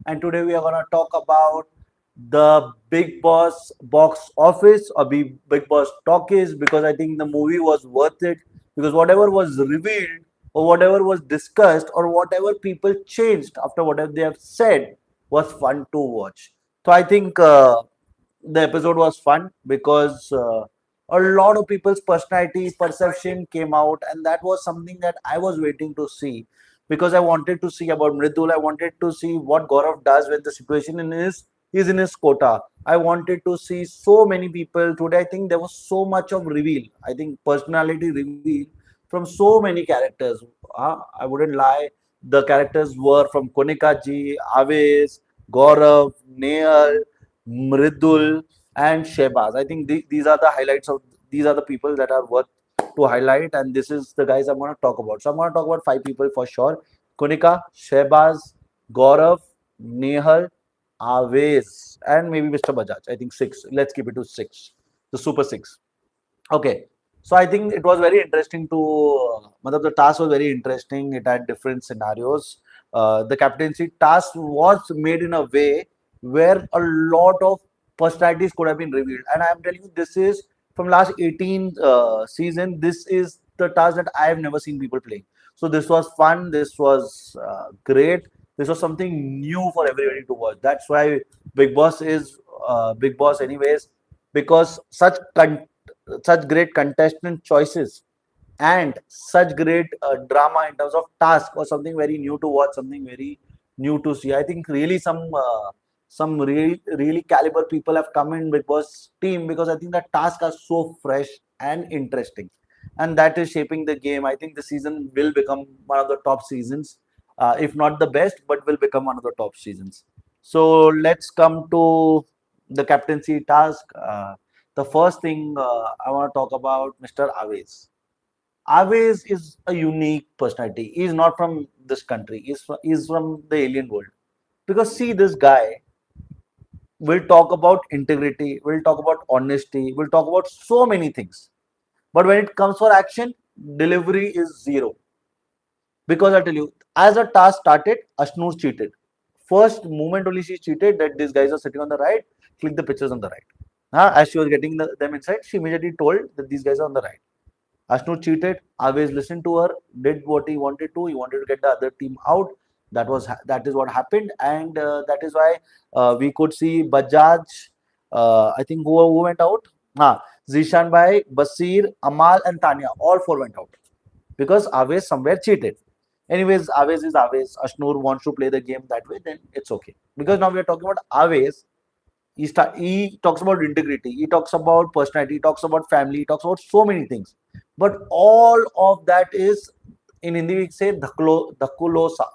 and today we are going to talk about the Bigg Boss box office or Bigg Boss talkies, because I think the movie was worth it, because whatever was revealed or whatever was discussed or whatever people changed after whatever they have said was fun to watch. So I think the episode was fun because a lot of people's personality perception came out, and that was something that I was waiting to see, because I wanted to see about Mridul. I wanted to see what Gaurav does when the situation is in his quota. I wanted to see so many people today. I think there was so much of reveal. I think personality reveal from so many characters. I wouldn't lie. The characters were from Konika ji, Aves, Gaurav, Nehal, Mridul, and Shehbaz. I think these are the highlights of these are the people that are worth to highlight, and this is the guys I'm going to talk about. So I'm going to talk about five people for sure: Kunika, Shehbaz, Gaurav, Nehal, Aves, and maybe Mr. Bajaj. I think six. Let's keep it to six. The super six. Okay. So I think it was very interesting to, the task was very interesting. It had different scenarios. The captaincy task was made in a way where a lot of personalities could have been revealed. And I am telling you, this is from last 18 season. This is the task that I have never seen people playing. So this was fun. This was great. This was something new for everybody to watch. That's why Bigg Boss is Bigg Boss, anyways, because such great contestant choices and such great drama in terms of task or something very new to watch, something very new to see. I think really some really caliber people have come in Bigg Boss team, because I think the tasks are so fresh and interesting, and that is shaping the game. I think the season will become one of the top seasons, if not the best, but will become one of the top seasons. So let's come to the captaincy task. The first thing I want to talk about Mr. Aves. Aves is a unique personality. He's not from this country. He's from the alien world. Because see, this guy will talk about integrity, will talk about honesty, will talk about so many things. But when it comes for action, delivery is zero. Because I tell you, as a task started, Ashnoor cheated. First moment only she cheated that these guys are sitting on the right, click the pictures on the right. As she was getting them inside, she immediately told that these guys are on the right. Ashnu cheated. Always listened to her. Did what he wanted to. He wanted to get the other team out. That is what happened, and that is why we could see Bajaj. I think who went out? Zishan Bhai, Basir, Amal, and Tanya. All four went out because Aves somewhere cheated. Anyways, Aves is Aves. Ashnur wants to play the game that way, then it's okay. Because now we are talking about Aves. He talks about integrity, he talks about personality, he talks about family, he talks about so many things, but all of that is, in Hindi we say dhakulosa,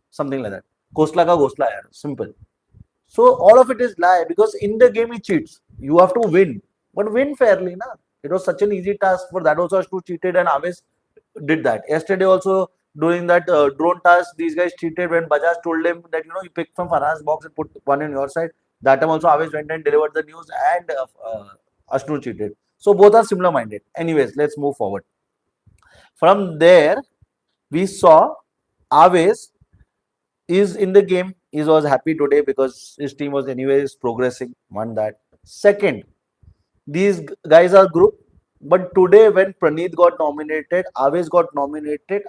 something like that. Kosla ka gosla yaar, simple. So all of it is lie, because in the game he cheats. You have to win, but win fairly, na. It was such an easy task. For that also Ashtu cheated, and Aves did that. Yesterday also, during that drone task, these guys cheated when Bajaj told him that you pick from Farhana's box and put one on your side. That time also Aves went and delivered the news, and Ashnu cheated. So both are similar minded. Anyways, let's move forward. From there, we saw Aves is in the game. He was happy today because his team was anyways progressing. One that. Second, these guys are group. But today, when Praneeth got nominated, Aves got nominated.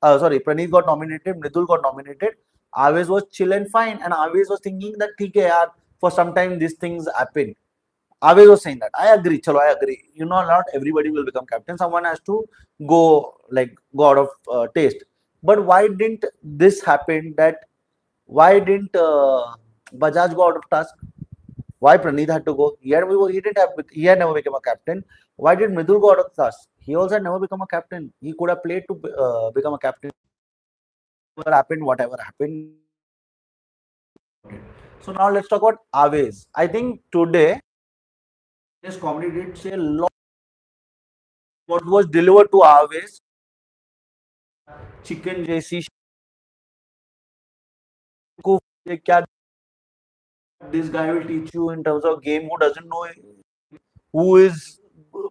Praneeth got nominated, Mridul got nominated. Aves was chill and fine, and Aves was thinking that, okay, yaar, for some time these things happen. Aves was saying that. I agree, chalo, I agree. Not everybody will become captain. Someone has to go out of taste. But why didn't this happen? Why didn't Bajaj go out of task? Why Praneeth had to go? He had never become a captain. Why did Mridul go out of task? He also had never become a captain. He could have played to become a captain. Whatever happened. So now let's talk about Aves. I think today this comedy did say a lot. What was delivered to Aves, chicken jaysi, this guy will teach you in terms of game, who doesn't know, who is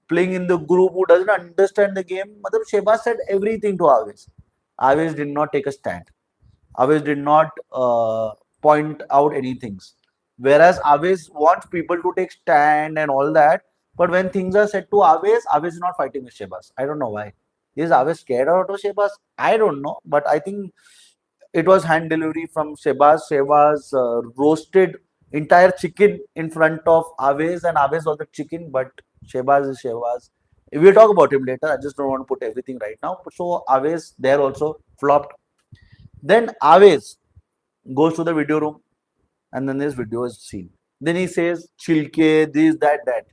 playing in the group, who doesn't understand the game. Sheba said everything to Aves. Aves did not take a stand. Aves did not point out anything. Whereas Aves wants people to take stand and all that. But when things are said to Aves is not fighting with Shebas. I don't know why. Is Aves scared out of Shebas? I don't know. But I think it was hand delivery from Shebas. Shebas roasted entire chicken in front of Aves, and Aves was the chicken, but Shebas is Shebas. We'll talk about him later. I just don't want to put everything right now. So Aves there also flopped. Then Aves goes to the video room, and then this video is seen. Then he says, Chilke, this, that.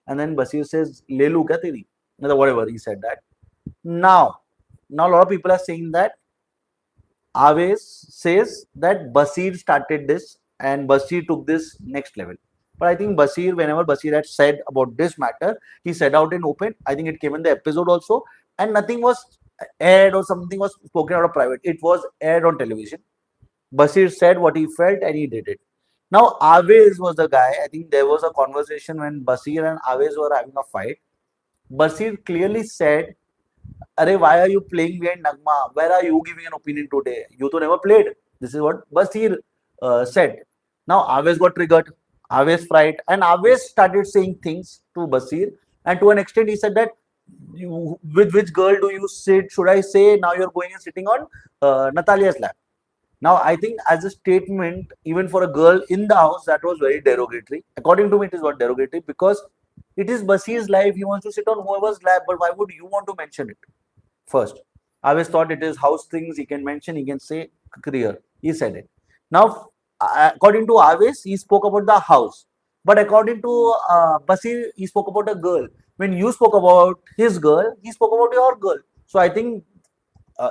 And then Basir says, Le lu kya teri? Whatever, he said that. Now a lot of people are saying that Aves says that Basir started this and Basir took this next level. But I think Basir, whenever Basir had said about this matter, he said out in open. I think it came in the episode also, and nothing was aired or something was spoken out of private. It was aired on television. Basir said what he felt and he did it. Now, Aves was the guy. I think there was a conversation when Basir and Aves were having a fight. Basir clearly said, Arey, why are you playing behind Nagma? Where are you giving an opinion today? You to never played. This is what Basir said. Now, Aves got triggered. Aves fried. And Aves started saying things to Basir. And to an extent, he said that, with which girl do you sit? Should I say now you're going and sitting on Natalia's lap? Now, I think as a statement, even for a girl in the house, that was very derogatory. According to me, it is not derogatory because it is Basir's life. He wants to sit on whoever's lap, but why would you want to mention it first? I always thought it is house things. He can mention, he can say career. He said it. Now, according to Aves, he spoke about the house. But according to Basir, he spoke about a girl. When you spoke about his girl, he spoke about your girl. So I think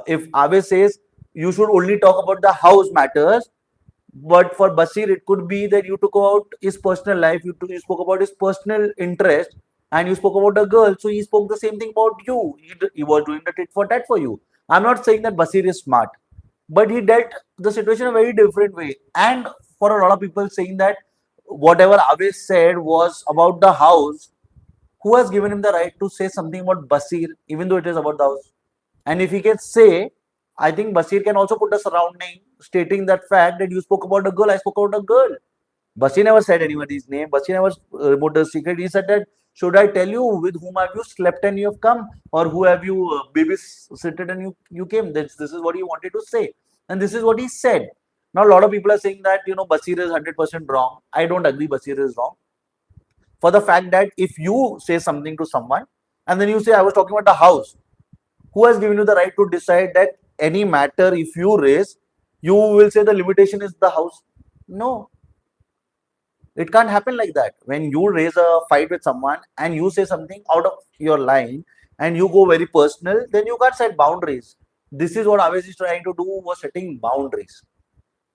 if Aves says you should only talk about the house matters, but for Basir, it could be that you took out his personal life, you spoke about his personal interest, and you spoke about a girl. So he spoke the same thing about you. He was doing the tit for tat for you. I'm not saying that Basir is smart, but he dealt the situation in a very different way. And for a lot of people saying that whatever Aves said was about the house, who has given him the right to say something about Basir, even though it is about the house? And if he can say, I think Basir can also put a surrounding stating that fact that you spoke about a girl, I spoke about a girl. Basir never said anybody's name. Basir never removed the secret. He said that, should I tell you with whom have you slept and you have come, or who have you babysitted and you came? This is what he wanted to say, and this is what he said. Now a lot of people are saying that Basir is 100% wrong. I don't agree. Basir is wrong for the fact that if you say something to someone and then you say I was talking about the house, who has given you the right to decide that any matter if you raise, you will say the limitation is the house? No, it can't happen like that. When you raise a fight with someone and you say something out of your line and you go very personal, then you can't set boundaries. This is what Aves is trying to do, was setting boundaries.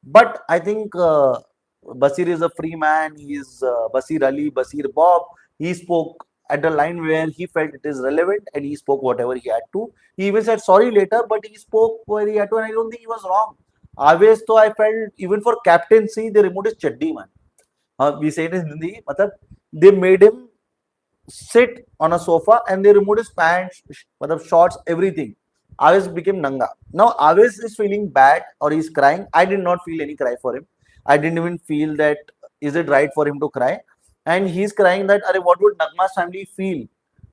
But I think Basir is a free man. He is Basir Ali, Basir Bob. He spoke at the line where he felt it is relevant and he spoke whatever he had to. He even said sorry later, but he spoke where he had to, and I don't think he was wrong. Always, though, I felt even for captaincy, they removed his chaddi, man. We say it in Hindi, matlab, they made him sit on a sofa and they removed his pants, shorts, everything. Aves became Nanga. Now Aves is feeling bad or he's crying. I did not feel any cry for him. I didn't even feel that is it right for him to cry. And he's crying that, Arey, what would Nagma's family feel?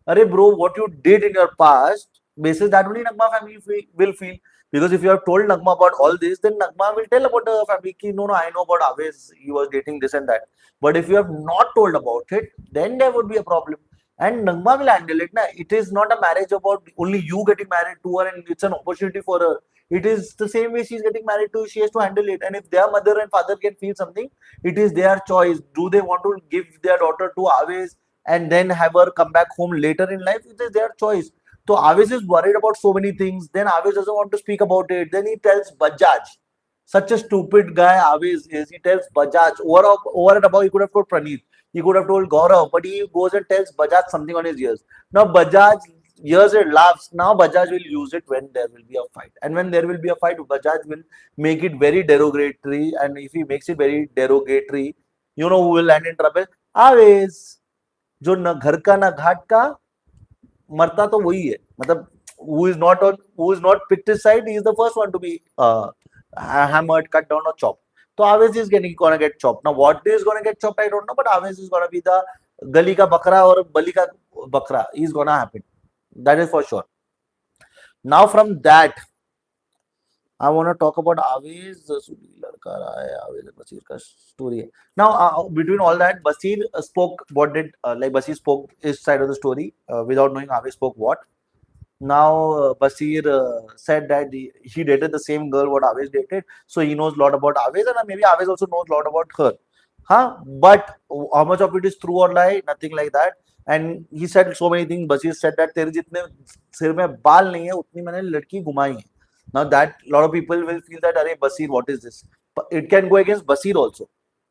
Arey, bro, what you did in your past, basis that only Nagma family will feel. Because if you have told Nagma about all this, then Nagma will tell about the family. Ki, no, I know about Aves. He was dating this and that. But if you have not told about it, then there would be a problem. And Nagma will handle it. Na? It is not a marriage about only you getting married to her and it's an opportunity for her. It is the same way she's getting married to, she has to handle it. And if their mother and father can feel something, it is their choice. Do they want to give their daughter to Aves and then have her come back home later in life? It is their choice. So Aves is worried about so many things. Then Aves doesn't want to speak about it. Then he tells Bajaj. Such a stupid guy Aves is. He tells Bajaj. Over and above, he could have told Praneeth. He could have told Gaurav, but he goes and tells Bajaj something on his ears. Now Bajaj hears it, laughs. Now Bajaj will use it when there will be a fight. And when there will be a fight, Bajaj will make it very derogatory. And if he makes it very derogatory, you know who will land in trouble? Aves. जो न घर का न घाट का मरता तो वही है. मतलब who is not picked his side, he is the first one to be hammered, cut down or chopped. So Aves is gonna get chopped. Now what is gonna get chopped, I don't know, but Aves is gonna be the gali ka bakra or bali ka bakra is gonna happen. That is for sure. Now from that, I want to talk about Aves. लड़का रहा है, Aves and Basir का story है. Now between all that, Basir spoke what did like Basir spoke his side of the story without knowing Aves spoke what. Now Basir said that he dated the same girl what Aves dated, so he knows a lot about Aves, and maybe Aves also knows a lot about her. Huh? But how much of it is true or lie? Nothing like that. And he said so many things. Basir said that तेरे जितने सिर में बाल नहीं है उतनी मैंने लड़की घुमाई है. Now that lot of people will feel that अरे Basir, what is this? But it can go against Basir also.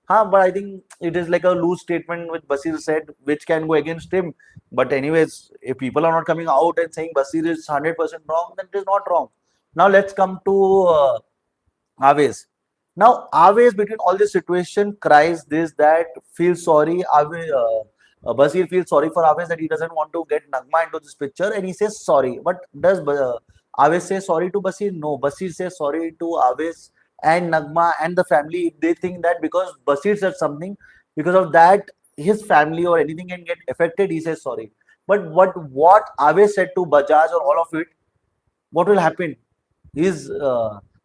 Huh? But I think it is like a loose statement which Basir said, which can go against him. But anyways, if people are not coming out and saying Basir is 100% wrong, then it is not wrong. Now let's come to Aves. Now Aves between all this situation cries this that feels sorry. Basir feels sorry for Aves that he doesn't want to get Nagma into this picture and he says sorry. But does Aves say sorry to Basir? No. Basir says sorry to Aves and Nagma and the family. They think that because Basir said something, because of that his family or anything can get affected, he says sorry. But what Aves said to Bajaj or all of it, what will happen? Is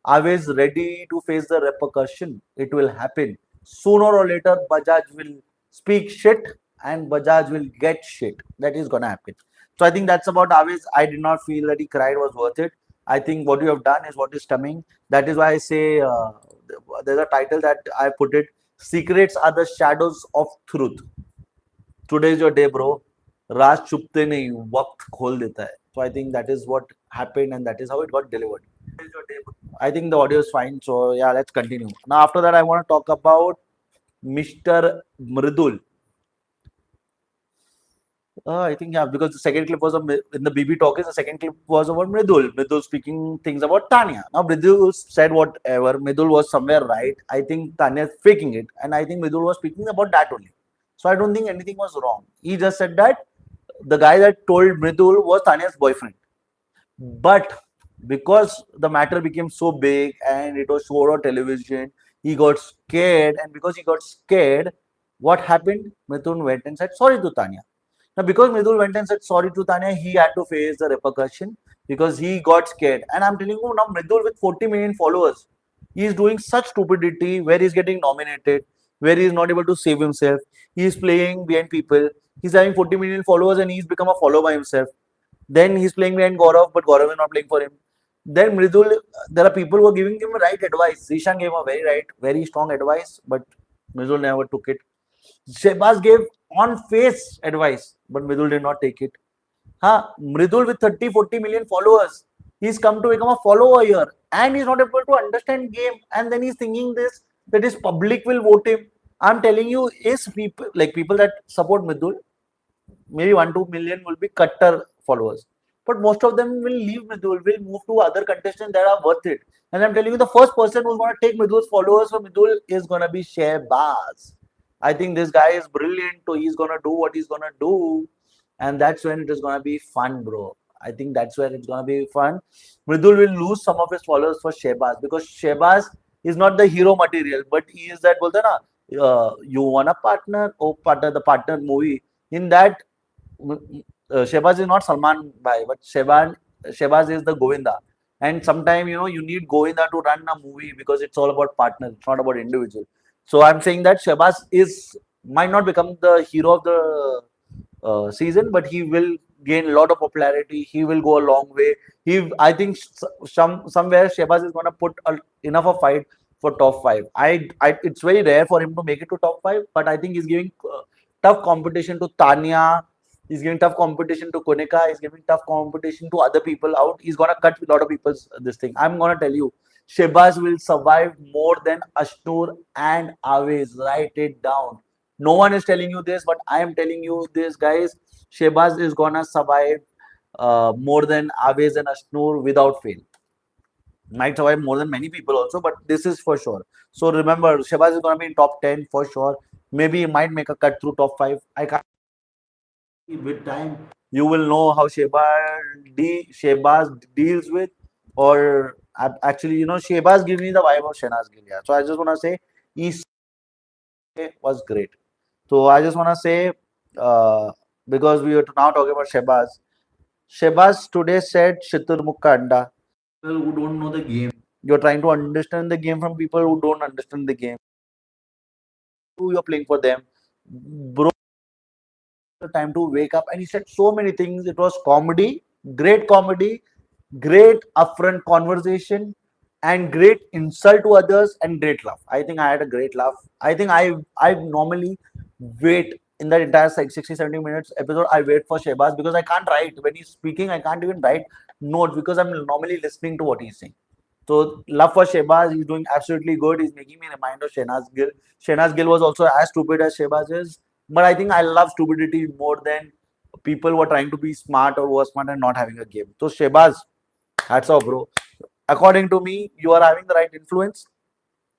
always ready to face the repercussion. It will happen. Sooner or later, Bajaj will speak shit and Bajaj will get shit. That is gonna happen. So I think that's about Aves. I did not feel that he cried was worth it. I think what you have done is what is coming. That is why I say there's a title that I put it. Secrets are the shadows of truth. Today is your day, bro. राज छुपते नहीं वक्त खोल देता है. So I think that is what happened and that is how it got delivered. I think the audio is fine. So yeah, let's continue. Now after that, I want to talk about Mr. Mridul. I think yeah, because the second clip was in the BB talkies. The second clip was about Mridul. Mridul speaking things about Tanya. Now Mridul said whatever. Mridul was somewhere right. I think Tanya is faking it, and I think Mridul was speaking about that only. So I don't think anything was wrong. He just said that the guy that told Mridul was Tanya's boyfriend. But because the matter became so big and it was shown on television, he got scared. And because he got scared, what happened? Mithun went and said sorry to Tanya. Now, because Mridul went and said sorry to Tanya, he had to face the repercussion because he got scared. And I'm telling you now, Mridul with 40 million followers, he is doing such stupidity where he's getting nominated, where he is not able to save himself. He is playing behind people. He's having 40 million followers and he's become a follower by himself. Then he's playing behind Gaurav, but Gaurav is not playing for him. Then Mridul, there are people who are giving him right advice. Zishan gave a very strong advice, but Mridul never took it. Shehbaz gave on face advice, but Mridul did not take it. Mridul with 30, 40 million followers, he's come to become a follower here and he's not able to understand game. And then he's thinking this that his public will vote him. I'm telling you, is people like people that support Mridul, maybe 1-2 million will be cutter followers. But most of them will leave Mridul, will move to other contestants that are worth it. And I'm telling you, the first person who's going to take Mridul's followers from Mridul is going to be Shehbaz. I think this guy is brilliant. So he's going to do what he's going to do. And that's when it is going to be fun, bro. I think that's where it's going to be fun. Mridul will lose some of his followers for Shehbaz because Shehbaz is not the hero material, but he is that, bolte na, you want a partner, oh, partner, the partner movie. In that, Shehbaz is not Salman Bhai, but Shehbaz is the Govinda. And sometimes, you need Govinda to run a movie because it's all about partners, it's not about individual. So I'm saying that Shehbaz might not become the hero of the season, but he will gain a lot of popularity. He will go a long way. I think somewhere Shehbaz is going to put enough of fight for top five. It's very rare for him to make it to top five, but I think he's giving tough competition to Tanya. He's giving tough competition to Koneka. He's giving tough competition to other people out. He's gonna cut a lot of people's this thing. I'm gonna tell you, Shehbaz will survive more than Ashnur and Aves. Write it down. No one is telling you this, but I am telling you this, guys. Shehbaz is gonna survive more than Aves and Ashnur without fail. Might survive more than many people also, but this is for sure. So remember, Shehbaz is gonna be in top 10 for sure. Maybe he might make a cut through top 5. I can't. With time, you will know how Shehbaz deals with, or Actually, Shehbaz gives me the vibe of Shehnaz Gill. Yeah. So I just want to say, East was great. So I just want to say, uh, because we are now talking about Shehbaz. Shehbaz today said Shitur Mukka Anda. People who don't know the game. You're trying to understand the game from people who don't understand the game. Who you're playing for them. Bro, the time to wake up. And he said so many things. It was comedy, great upfront conversation, and great insult to others and great laugh. I think I had a great laugh. I think I normally wait in that entire 60, 70 minutes episode. I wait for Shehbaz because I can't write. When he's speaking, I can't even write notes because I'm normally listening to what he's saying. So love for Shehbaz. He's doing absolutely good. He's making me remind of Shehnaz Gill. Shehnaz Gill was also as stupid as Shehbaz is. But I think I love stupidity more than people who are trying to be smart or who are smart and not having a game. So Shehbaz, hats off, bro. According to me, you are having the right influence.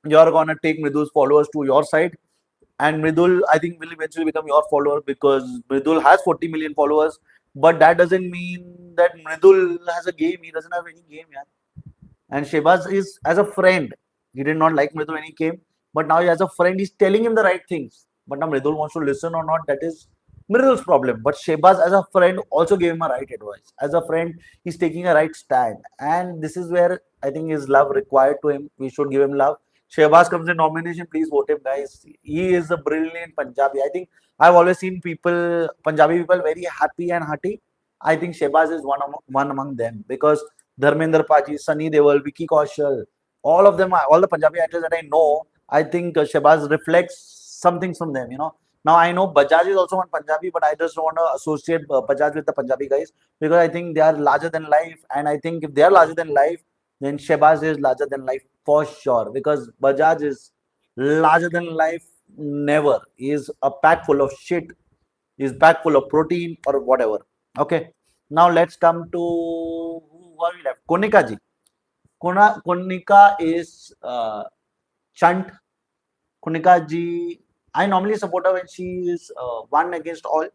You are gonna take Mridul's followers to your side. And Mridul, I think, will eventually become your follower because Mridul has 40 million followers. But that doesn't mean that Mridul has a game. He doesn't have any game, yeah. And Shebaz is as a friend. He did not like Mridul when he came, but now he as a friend, he's telling him the right things. But now Mridul wants to listen or not, that is Mridul's problem. But Shebaz as a friend also gave him a right advice. As a friend, he's taking a right stand. And this is where I think his love required to him. We should give him love. Shehbaz comes in nomination, please vote him, guys. He is a brilliant Punjabi. I think I've always seen people, Punjabi people, very happy and hearty. I think Shehbaz is one among them because Dharmender Paji, Sunny Deol, Vicky Kaushal, all of them, all the Punjabi actors that I know, I think Shehbaz reflects something from them, Now I know Bajaj is also one Punjabi, but I just don't want to associate Bajaj with the Punjabi guys because I think they are larger than life, and I think if they are larger than life, then Shehbaz is larger than life for sure because Bajaj is larger than life. Never. He is a pack full of shit. He is pack full of protein or whatever. Okay. Now let's come to who are we left? Konika ji. Konika is chunt. Konika ji, I normally support her when she is one against all.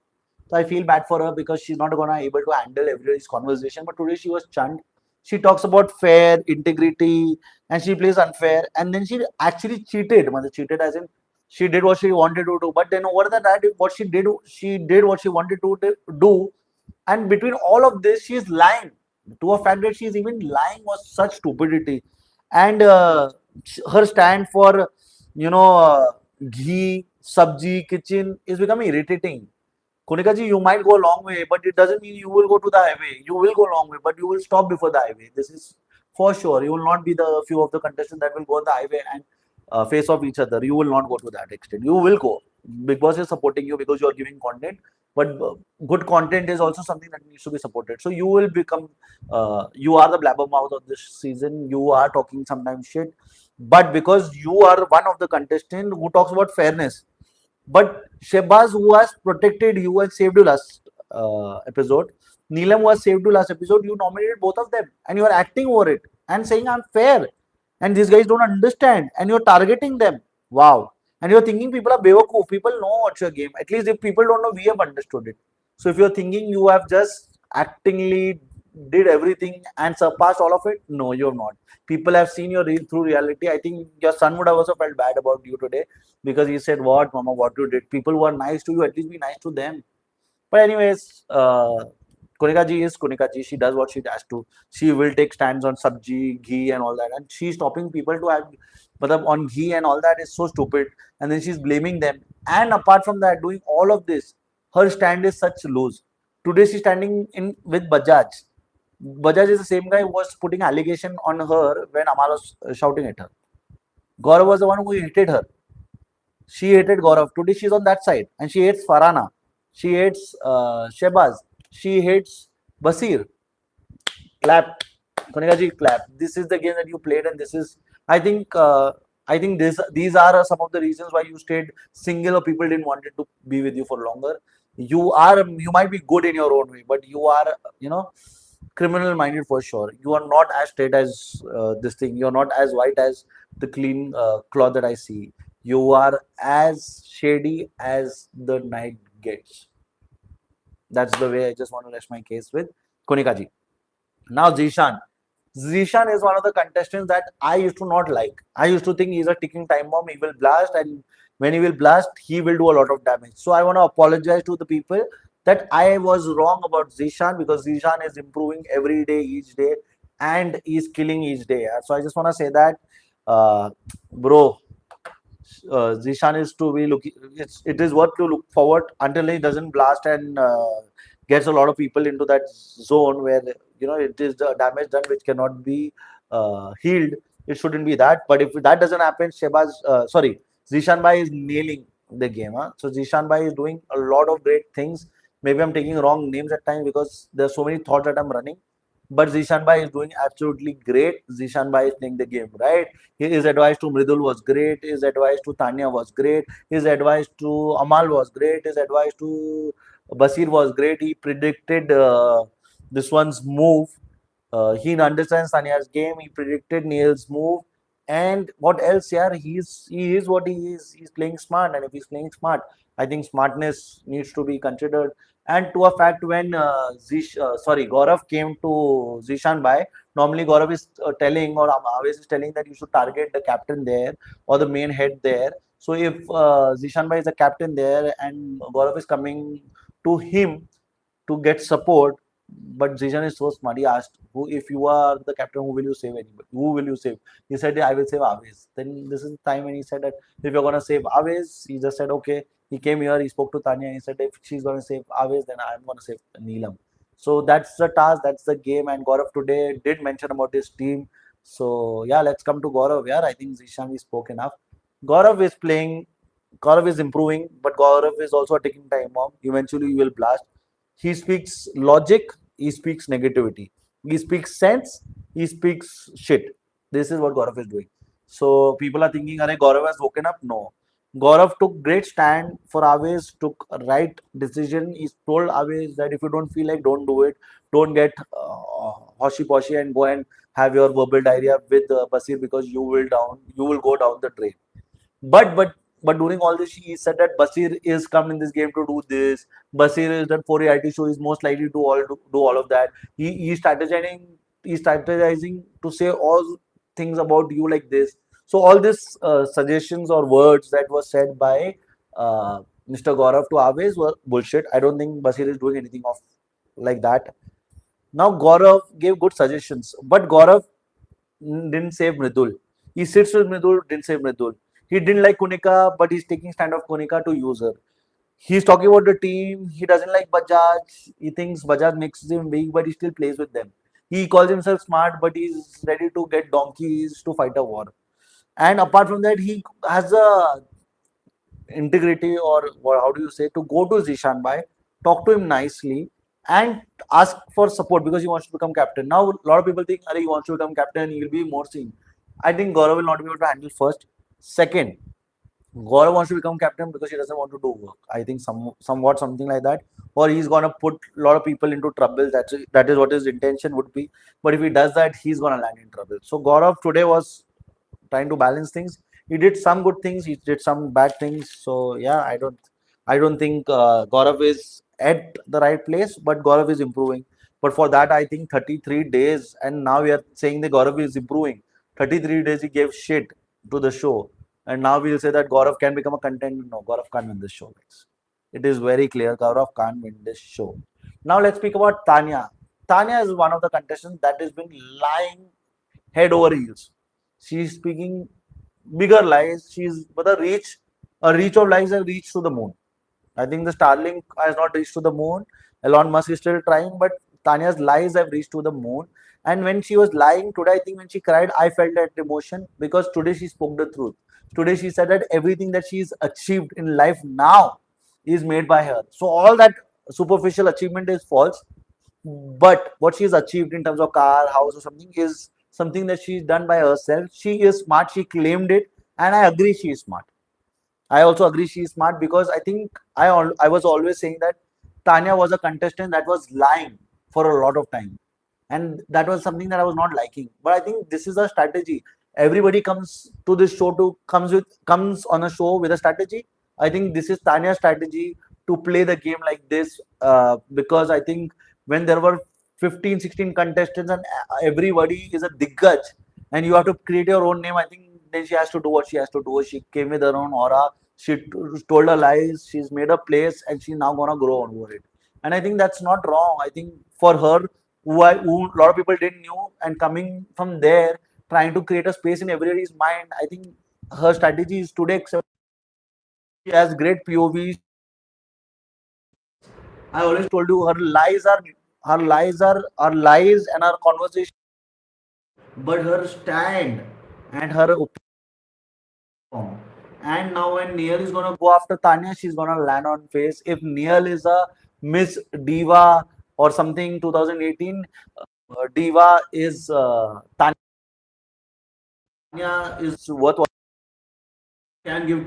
So I feel bad for her because she's not gonna able to handle everybody's conversation. But today she was chunt. She talks about fair, integrity, and she plays unfair. And then she actually cheated. Cheated as in she did what she wanted to do. But then over that, what she did what she wanted to do. And between all of this, she is lying. To a fact that she is even lying was such stupidity. And her stand for, ghee, sabji, kitchen is becoming irritating. Konika ji, you might go a long way, but it doesn't mean you will go to the highway. You will go a long way, but you will stop before the highway. This is for sure. You will not be the few of the contestants that will go on the highway and face off each other. You will not go to that extent. You will go. Bigg Boss is supporting you because you are giving content, but good content is also something that needs to be supported. So you will become, you are the blabbermouth of this season. You are talking sometimes shit, but because you are one of the contestants who talks about fairness, but Shehbaz, who has protected you and saved you last episode, Neelam, who has saved you last episode, you nominated both of them and you are acting over it and saying I'm fair. And these guys don't understand and you're targeting them. Wow. And you're thinking people are bewakoof. People know what's your game. At least if people don't know, we have understood it. So if you're thinking you have just actingly did everything and surpassed all of it, no, you have not. People have seen your through reality. I think your son would have also felt bad about you today because he said, "What, Mama? What you did?" People who are nice to you, at least be nice to them. But anyways, Konika ji is Konika ji. She does what she has to. She will take stands on sabji, ghee, and all that, and she's stopping people to have, but on ghee and all that is so stupid. And then she's blaming them. And apart from that, doing all of this, her stand is such loose. Today she's standing in with Bajaj. Bajaj is the same guy who was putting allegation on her when Amal was shouting at her. Gaurav was the one who hated her. She hated Gaurav. Today she's on that side and she hates Farhana. She hates Shehbaz. She hates Basir. Clap. Konikaji, clap. This is the game that you played, and this is, I think, these are some of the reasons why you stayed single or people didn't want it to be with you for longer. You might be good in your own way, but you are, criminal minded for sure. You are not as straight as this thing. You are not as white as the clean cloth that I see. You are as shady as the night gets. That's the way I just want to rest my case with Konikaji. Now, Zishan. Zishan is one of the contestants that I used to not like. I used to think he's a ticking time bomb. He will blast, and when he will blast, he will do a lot of damage. So I want to apologize to the people that I was wrong about Zishan, because Zishan is improving every day, each day, and he's killing each day. So I just want to say that, bro, Zishan is to be looking. It is worth to look forward until he doesn't blast and gets a lot of people into that zone where it is the damage done which cannot be healed. It shouldn't be that. But if that doesn't happen, Zishan Bhai is nailing the game. Huh? So Zishan Bhai is doing a lot of great things. Maybe I'm taking wrong names at times because there's so many thoughts that I'm running. But Zishan Bhai is doing absolutely great. Zishan Bhai is playing the game right. His advice to Mridul was great. His advice to Tanya was great. His advice to Amal was great. His advice to Basir was great. He predicted this one's move. He understands Tanya's game. He predicted Nehal's move. And what else? Yeah, he is what he is. He's playing smart, and if he's playing smart, I think smartness needs to be considered. And to a fact, when Gaurav came to Zishan Bhai, normally Gaurav is telling, or Aves is telling, that you should target the captain there or the main head there. So if Zishan Bhai is the captain there and Gaurav is coming to him to get support, but Zishan is so smart. He asked, "Who, if you are the captain, who will you save? Anybody? Who will you save?" He said, "I will save Aves." Then this is the time when he said that if you're gonna save Aves, he just said, "Okay." He came here, he spoke to Tanya, he said, "If she's gonna save Aves, then I'm gonna save Neelam." So that's the task, that's the game. And Gaurav today did mention about his team. So yeah, let's come to Gaurav. Yeah, I think Zishan we spoke enough. Gaurav is playing. Gaurav is improving, but Gaurav is also a ticking time bomb. Eventually, he will blast. He speaks logic, he speaks negativity, he speaks sense, he speaks shit. This is what Gaurav is doing. So people are thinking, "Are Gaurav has woken up?" No. Gaurav took great stand for Aves, took a right decision. He told Aves that if you don't feel like, don't do it. Don't get hoshy poshy and go and have your verbal diarrhea with Basir, because you will go down the drain. But during all this, he said that Basir is come in this game to do this. Basir is done for reality show. Is most likely to do all of that. He strategizing to say all things about you like this. So all these suggestions or words that were said by Mr. Gaurav to Aves were bullshit. I don't think Basir is doing anything of like that. Now Gaurav gave good suggestions, but Gaurav didn't save Mridul. He sits with Mridul, didn't save Mridul. He didn't like Kunika, but he's taking stand of Kunika to use her. He's talking about the team. He doesn't like Bajaj. He thinks Bajaj makes him weak, but he still plays with them. He calls himself smart, but he's ready to get donkeys to fight a war. And apart from that, he has a integrity, or how do you say, to go to Zishan Bhai, talk to him nicely, and ask for support because he wants to become captain. Now, a lot of people think, he wants to become captain, he'll be more seen. I think Gaurav will not be able to handle first. Second, Gaurav wants to become captain because he doesn't want to do work. I think somewhat something like that. Or he's gonna put a lot of people into trouble. That is what his intention would be. But if he does that, he's gonna land in trouble. So Gaurav today was trying to balance things. He did some good things. He did some bad things. So yeah, I don't think Gaurav is at the right place, but Gaurav is improving. But for that, I think 33 days, and now we are saying that Gaurav is improving. 33 days he gave shit to the show, and now we'll say that Gaurav can become a contender. No, Gaurav can't win this show, guys. It is very clear. Gaurav can't win this show. Now let's speak about Tanya. Tanya is one of the contestants that has been lying head over heels. She's speaking bigger lies. She's but a reach of lies has reached to the moon. I think the Starlink has not reached to the moon. Elon Musk is still trying, but Tanya's lies have reached to the moon. And when she was lying today, I think when she cried, I felt that emotion because today she spoke the truth. Today she said that everything that she's achieved in life now is made by her. So all that superficial achievement is false. But what she's achieved in terms of car, house, or something is something that she's done by herself. She is smart. She claimed it, and I agree she is smart. I also agree she is smart because I think I was always saying that Tanya was a contestant that was lying for a lot of time, and that was something that I was not liking. But I think this is a strategy. Everybody comes to this show to comes on a show with a strategy. I think this is Tanya's strategy to play the game like this because I think when there were 15, 16 contestants, and everybody is a diggaj, and you have to create your own name. I think then she has to do what she has to do. She came with her own aura. She told her lies. She's made a place, and she's now gonna grow over it. And I think that's not wrong. I think for her, who a lot of people didn't know, and coming from there, trying to create a space in everybody's mind, I think her strategy is today accept. She has great POV. I always told you her lies and her conversation, but her stand and her opinion. And now when Nehal is gonna go after Tanya, she's gonna land on face. If Nehal is a Miss Diva or something 2018, Diva is Tanya is worth can give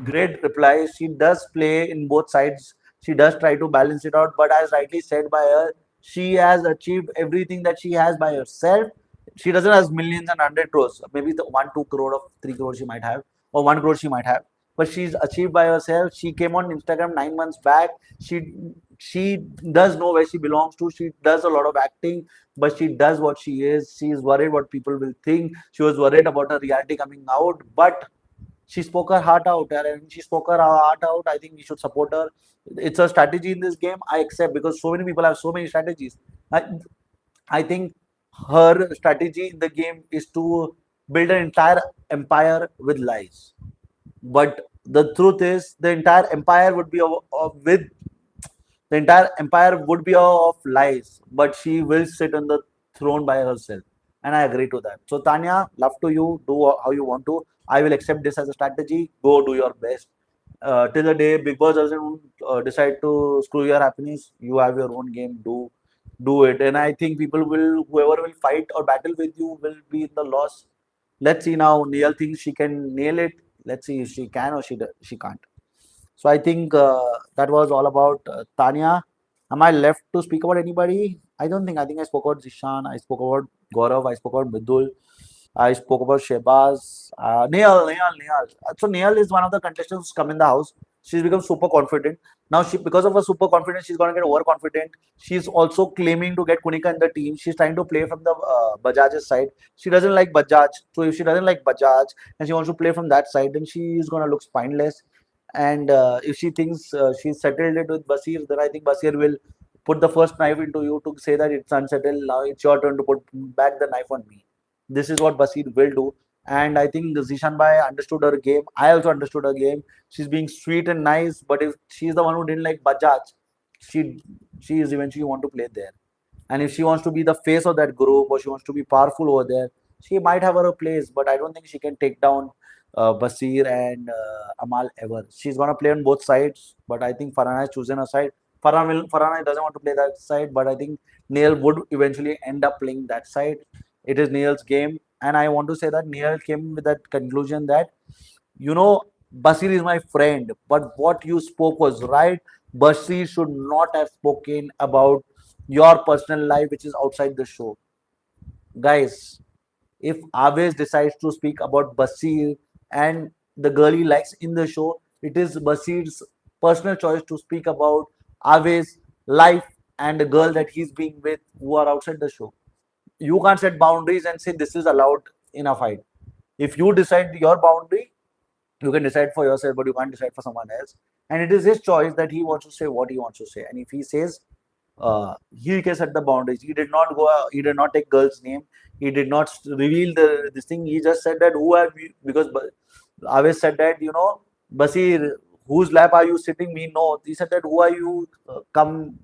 great replies. She does play in both sides. She does try to balance it out. But as rightly said by her, she has achieved everything that she has by herself. She doesn't have millions and 100 crores. Maybe the 1, 2 crore or 3 crore she might have, or 1 crore she might have. But she's achieved by herself. She came on Instagram 9 months back. She does know where she belongs to. She does a lot of acting, but she does what she is. She is worried what people will think. She was worried about her reality coming out, but she spoke her heart out, and she spoke her heart out. I think we should support her. It's a strategy in this game. I accept because so many people have so many strategies. I, I think her strategy in the game is to build an entire empire with lies. But the truth is, the entire empire would be of lies, but she will sit on the throne by herself. And I agree to that. So, Tanya, love to you. Do how you want to. I will accept this as a strategy. Go do your best. Till the day Big Boss doesn't decide to screw your happiness, you have your own game. Do it. And I think whoever will fight or battle with you will be in the loss. Let's see now. Neil thinks she can nail it. Let's see if she can or she can't. So I think that was all about Tanya. Am I left to speak about anybody? I don't think. I think I spoke about Zishan. I spoke about Gaurav. I spoke about Midul. I spoke about Shebaz. Nehal. So Nehal is one of the contestants who's come in the house. She's become super confident. Now because of her super confidence, she's gonna get overconfident. She's also claiming to get Kunika in the team. She's trying to play from the Bajaj's side. She doesn't like Bajaj. So if she doesn't like Bajaj and she wants to play from that side, then she is gonna look spineless. And if she thinks she's settled it with Basir, then I think Basir will put the first knife into you to say that it's unsettled. Now it's your turn to put back the knife on me. This is what Basir will do. And I think Zishan Bhai understood her game. I also understood her game. She's being sweet and nice, but if she's the one who didn't like Bajaj, she she is eventually want to play there. And if she wants to be the face of that group or she wants to be powerful over there, she might have her place, but I don't think she can take down Basir and Amal ever. She's gonna play on both sides, but I think Farhana has chosen a side. Farhana doesn't want to play that side, but I think Neil would eventually end up playing that side. It is Neil's game, and I want to say that Neil came with that conclusion that you know Basir is my friend, but what you spoke was right. Basir should not have spoken about your personal life, which is outside the show. Guys, if Aves decides to speak about Basir and the girl he likes in the show, it is Basir's personal choice to speak about Aves' life and the girl that he's being with who are outside the show. You can't set boundaries and say this is allowed in a fight. If you decide your boundary, you can decide for yourself, but you can't decide for someone else. And it is his choice that he wants to say what he wants to say. And if he says he can set the boundaries. He did not go. He did not take girl's name. He did not reveal this thing. He just said that who have you, because Aves said that Basir, whose lap are you sitting? Me no. He said that who are you come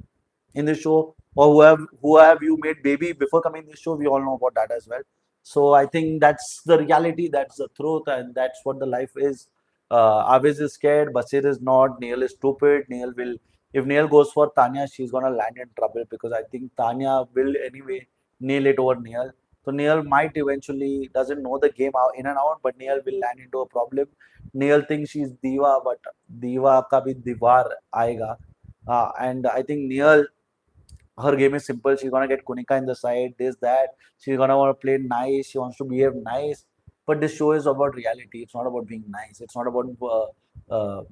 in the show, or who have you made baby before coming in the show? We all know about that as well. So I think that's the reality, that's the truth, and that's what the life is. Aviz is scared, Basir is not, Neil is stupid. If Neil goes for Tanya, she's gonna land in trouble because I think Tanya will anyway nail it over Neil. So Neil might eventually doesn't know the game out in and out, but Neil will land into a problem. Neil thinks she's diva, but diva ka bhi diwar aega. And I think Neil, her game is simple. She's gonna get Kunika in the side, this, that. She's gonna want to play nice. She wants to behave nice. But this show is about reality. It's not about being nice. It's not about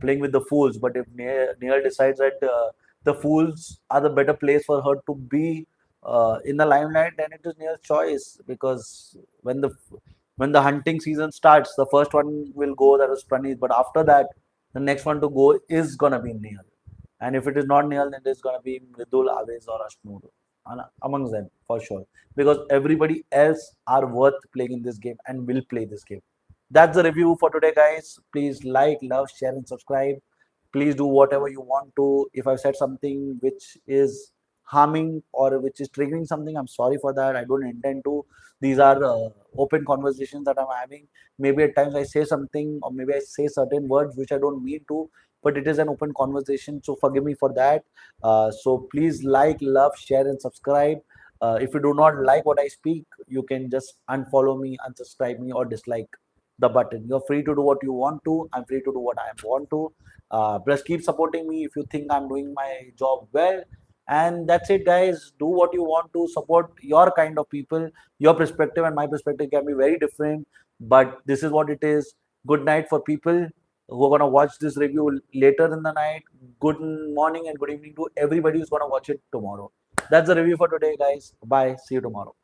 playing with the fools. But if Neil decides that the fools are the better place for her to be, in the limelight, then it is Nehal's choice, because when the when the hunting season starts, the first one will go, that was Praneeth, but after that, the next one to go is gonna be Nehal. And if it is not Nehal, then it is gonna be Mridul, Aves, or Ashnoor, amongst them for sure, because everybody else are worth playing in this game and will play this game. That's the review for today, guys. Please like, love, share, and subscribe. Please do whatever you want to. If I've said something which is harming or which is triggering something, I'm sorry for that. I don't intend to. These are open conversations that I'm having. Maybe at times I say something, or maybe I say certain words which I don't mean to, but it is an open conversation. So forgive me for that. So please like, love, share, and subscribe. If you do not like what I speak, you can just unfollow me, unsubscribe me, or dislike the button. You're free to do what you want to. I'm free to do what I want to. Just keep supporting me if you think I'm doing my job well. And that's it, guys. Do what you want to. Support your kind of people. Your perspective and my perspective can be very different, but this is what it is. Good night for people who are going to watch this review later in the night. Good morning and good evening to everybody who's going to watch it tomorrow. That's the review for today, guys. Bye. See you tomorrow.